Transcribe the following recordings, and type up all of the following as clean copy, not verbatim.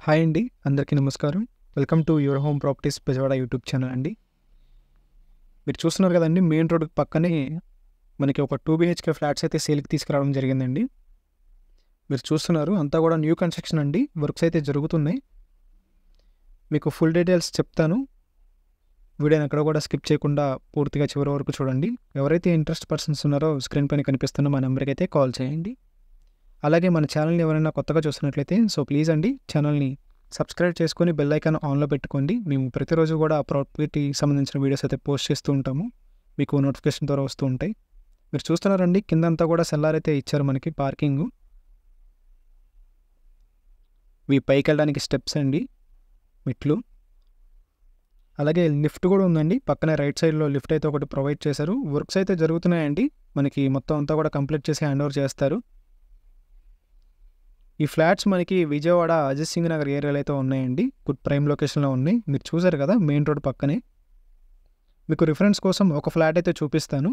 Hi అండి. అందరికీ నమస్కారం. Welcome to your home properties Bezawada YouTube channel అండి. మీరు చూస్తున్నారు కదండీ, మెయిన్ రోడ్‌కి పక్కనే మనకి ఒక 2 బీహెచ్‌కే ఫ్లాట్స్ అయితే సేల్‌కి తీసుకురావడం జరిగిందండి. మీరు చూస్తున్నారు అంతా కూడా న్యూ కన్‌స్ట్రక్షన్ అండి. వర్క్స్ అయితే జరుగుతున్నాయి. మీకు ఫుల్ డీటెయిల్స్ చెప్తాను. వీడియోని ఎక్కడ కూడా స్కిప్ చేయకుండా పూర్తిగా చివరి వరకు చూడండి. ఎవరైతే ఇంట్రెస్ట్ పర్సన్స్ ఉన్నారో స్క్రీన్ పైన కనిపిస్తున్న మా నెంబర్‌కి అయితే కాల్ చేయండి. అలాగే మన ఛానల్‌ని ఎవరైనా కొత్తగా చూస్తున్నట్లయితే ప్లీజ్ అండి ఛానల్‌ని సబ్స్క్రైబ్ చేసుకొని బెల్ ఐకాన్ ఆన్‌లో పెట్టుకోండి. మేము ప్రతిరోజు కూడా ప్రాపర్టీ సంబంధించిన వీడియోస్ అయితే పోస్ట్ చేస్తూ ఉంటాము. మీకు నోటిఫికేషన్ ద్వారా వస్తూ ఉంటాయి. మీరు చూస్తున్నారండి, కిందంతా కూడా సెల్లార్ అయితే ఇచ్చారు మనకి పార్కింగు. ఇవి పైకెళ్ళడానికి స్టెప్స్ అండి, మెట్లు. అలాగే లిఫ్ట్ కూడా ఉందండి. పక్కనే రైట్ సైడ్‌లో లిఫ్ట్ అయితే ఒకటి ప్రొవైడ్ చేశారు. వర్క్స్ అయితే జరుగుతున్నాయండి. మనకి మొత్తం అంతా కూడా కంప్లీట్ చేసి హ్యాండ్ ఓవర్ చేస్తారు. ఈ ఫ్లాట్స్ మనకి విజయవాడ అజిత్ సింగ్ నగర్ ఏరియాలో అయితే ఉన్నాయండి. గుడ్ ప్రైమ్ లొకేషన్‌లో ఉన్నాయి. మీరు చూసారు కదా, మెయిన్ రోడ్ పక్కనే. మీకు రిఫరెన్స్ కోసం ఒక ఫ్లాట్ అయితే చూపిస్తాను.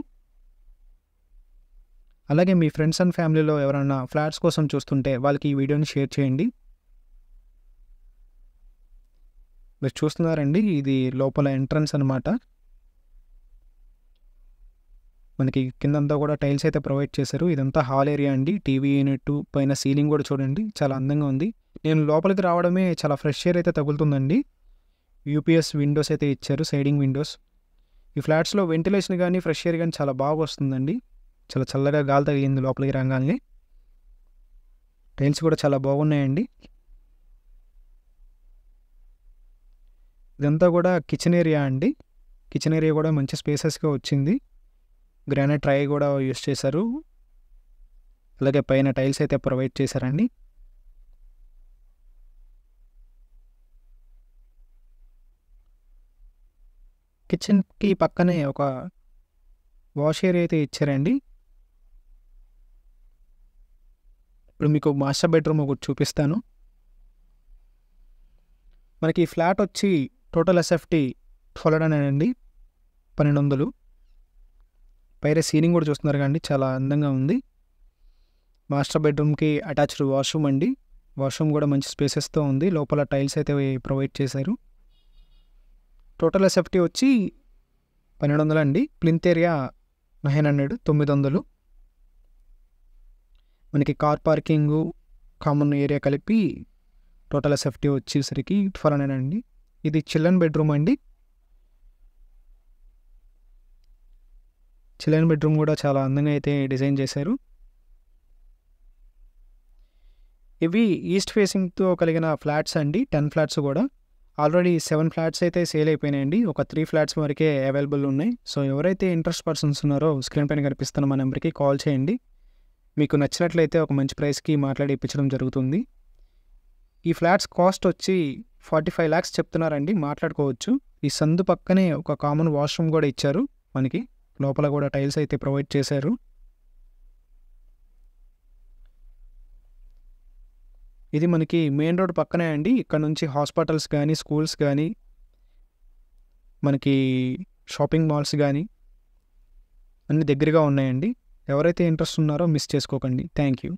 అలాగే మీ ఫ్రెండ్స్ అండ్ ఫ్యామిలీలో ఎవరైనా ఫ్లాట్స్ కోసం చూస్తుంటే వాళ్ళకి ఈ వీడియోని షేర్ చేయండి. మీరు చూస్తున్నారండి, ఇది లోపల ఎంట్రన్స్ అనమాట. మనకి కిందంతా కూడా టైల్స్ అయితే ప్రొవైడ్ చేశారు. ఇదంతా హాల్ ఏరియా అండి. టీవీ యూనిట్ పైన సీలింగ్ కూడా చూడండి, చాలా అందంగా ఉంది. నేను లోపలికి రావడమే చాలా ఫ్రెష్ ఎయిర్ అయితే తగులుతుందండి. యూపీఎస్ విండోస్ అయితే ఇచ్చారు, సైడింగ్ విండోస్. ఈ ఫ్లాట్స్లో వెంటిలేషన్ కానీ ఫ్రెష్ ఎయిర్ కానీ చాలా బాగా వస్తుందండి. చాలా చల్లగా గాలి తగిలింది లోపలికి రాగానే. టైల్స్ కూడా చాలా బాగున్నాయండి. ఇదంతా కూడా కిచెన్ ఏరియా అండి. కిచెన్ ఏరియా కూడా మంచి స్పేసెస్గా వచ్చింది. గ్రానైట్ ట్రై కూడా యూస్ చేశారు. అలాగే పైన టైల్స్ అయితే ప్రొవైడ్ చేశారండి. కిచెన్కి పక్కనే ఒక వాష్ ఏరియా అయితే ఇచ్చారండి. ఇప్పుడు మీకు మాస్టర్ బెడ్రూమ్ ఒకటి చూపిస్తాను. మనకి ఈ ఫ్లాట్ వచ్చి టోటల్ ఎస్ఎఫ్టీ 1200 అండి, 1200. పైన సీలింగ్ కూడా చూస్తున్నారు కండి, చాలా అందంగా ఉంది. మాస్టర్ బెడ్రూమ్కి అటాచ్డ్ వాష్రూమ్ అండి. వాష్రూమ్ కూడా మంచి స్పేసెస్తో ఉంది. లోపల టైల్స్ అయితే ప్రొవైడ్ చేశారు. టోటల్ ఎస్ఎఫ్టీ వచ్చి 1200 అండి. Plinth area 900, 900. మనకి కార్ పార్కింగు, కామన్ ఏరియా కలిపి టోటల్ ఎస్ఎఫ్టీ వచ్చేసరికి 1200 అండి. ఇది చిల్డ్రన్ బెడ్రూమ్ అండి. చిల్డ్రన్ బెడ్రూమ్ కూడా చాలా అందంగా అయితే డిజైన్ చేశారు. ఇవి ఈస్ట్ ఫేసింగ్తో కలిగిన ఫ్లాట్స్ అండి. 10 ఫ్లాట్స్ కూడా. ఆల్రెడీ 7 ఫ్లాట్స్ అయితే సేల్ అయిపోయినాయండి. ఒక 3 ఫ్లాట్స్ వరకే అవైలబుల్ ఉన్నాయి. సో ఎవరైతే ఇంట్రెస్ట్ పర్సన్స్ ఉన్నారో స్క్రీన్ పైన కనిపిస్తున్న మా నెంబర్కి కాల్ చేయండి. మీకు నచ్చినట్లయితే ఒక మంచి ప్రైస్కి మాట్లాడి ఇప్పించడం జరుగుతుంది. ఈ ఫ్లాట్స్ కాస్ట్ వచ్చి 45 lakhs చెప్తున్నారండి, మాట్లాడుకోవచ్చు. ఈ సందు పక్కనే ఒక కామన్ వాష్రూమ్ కూడా ఇచ్చారు మనకి. లోపల కూడా టైల్స్ అయితే ప్రొవైడ్ చేశారు. ఇది మనకి మెయిన్ రోడ్ పక్కనే అండి. ఇక్కడ నుంచి హాస్పిటల్స్ కానీ, స్కూల్స్ కానీ, మనకి షాపింగ్ మాల్స్ కానీ అన్ని దగ్గరగా ఉన్నాయండి. ఎవరైతే ఇంట్రెస్ట్ ఉన్నారో మిస్ చేసుకోకండి. Thank you.